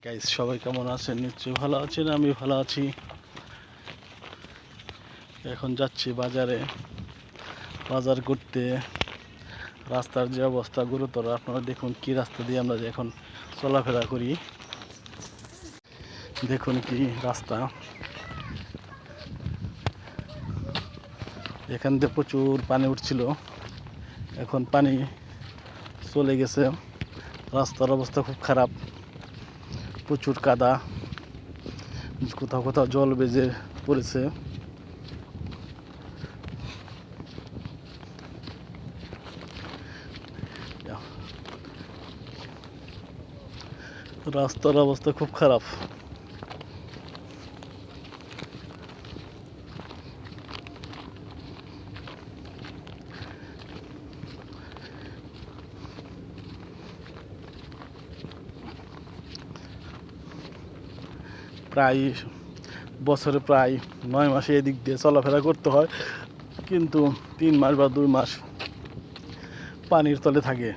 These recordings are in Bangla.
গাইস সবাই কেমন আছেন? নিশ্চয়ই ভালো আছেন। আমি ভালো আছি। এখন যাচ্ছি বাজারে বাজার করতে। রাস্তার যে অবস্থা গুরুতর, আপনারা দেখুন কি রাস্তা দিয়ে আমরা এখন চলাফেরা করি। দেখুন কি রাস্তা, এখান থেকে প্রচুর পানি উঠছিল, এখন পানি চলে গেছে। রাস্তার অবস্থা খুব খারাপ, প্রচুর কাদা, কোথাও কোথাও জল বেজে পড়েছে। রাস্তার অবস্থা খুব খারাপ। প্রায় বছরে প্রায় 9 মাসে এদিক দিয়ে চলাফেরা করতে হয়, কিন্তু 3 মাস বা 2 মাস পানির তলে থাকে।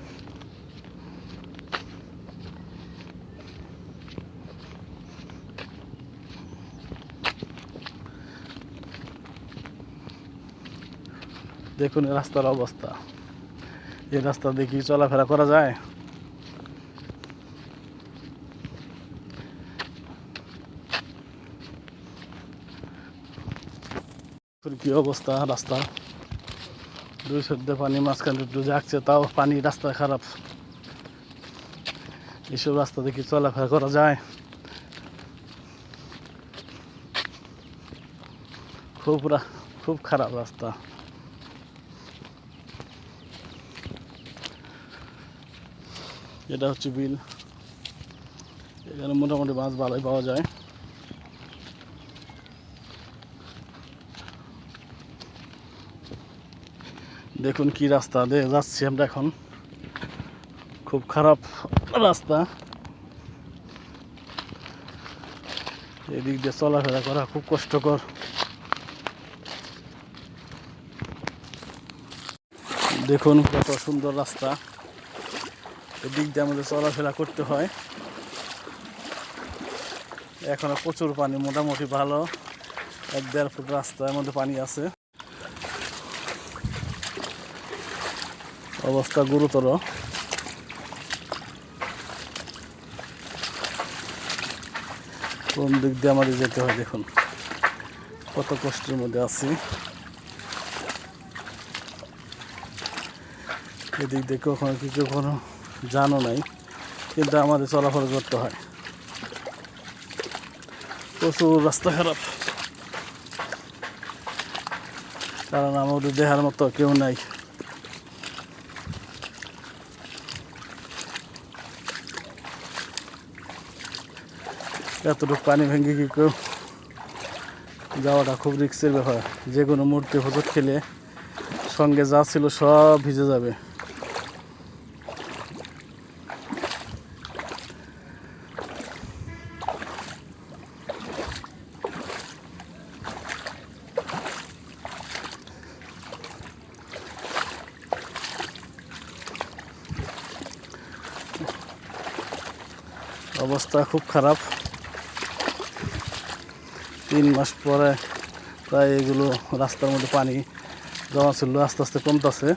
দেখুন রাস্তার অবস্থা, এই রাস্তা দেখি চলাফেরা করা যায়? কি অবস্থা রাস্তা, 2 সাইড দিয়ে পানি, মাঝখানে একটু যাচ্ছে, তাও পানি, রাস্তা খারাপ। এসব রাস্তা দেখি চলাফেরা করা যায়? খুব খারাপ রাস্তা। এটা হচ্ছে বিল, এখানে মোটামুটি মাছ ভালোই পাওয়া যায়। দেখুন কি রাস্তা দিয়ে যাচ্ছি আমরা এখন, খুব খারাপ রাস্তা। এদিক দিয়ে চলাফেরা করা খুব কষ্টকর। দেখুন কত সুন্দর রাস্তা, এদিক দিয়ে আমাদের চলাফেরা করতে হয়। এখনো প্রচুর পানি, মোটামুটি ভালো 1-1.5 ফুট রাস্তার মধ্যে পানি আছে। অবস্থা গুরুতর। কোন দিক দিয়ে আমাদের যেতে হয়, দেখুন কত কষ্টের মধ্যে আছি। এদিক দিয়ে কখনো জানো নাই, কিন্তু আমাদের চলাফেরা করতে হয়। প্রচুর রাস্তা খারাপ, কারণ আমাদের দেখার মতো কেউ নাই। এতটুকু পানি ভেঙে কি কেউ যাওয়াটা খুব রিস্কের ব্যাপার। যে কোনো মুহূর্তে হোঁচট খেলে সঙ্গে যা ছিল সব ভিজে যাবে। অবস্থা খুব খারাপ। 3 মাস পরে প্রায় এগুলো রাস্তার মধ্যে পানি জমা ছিল, আস্তে আস্তে কমতেছে।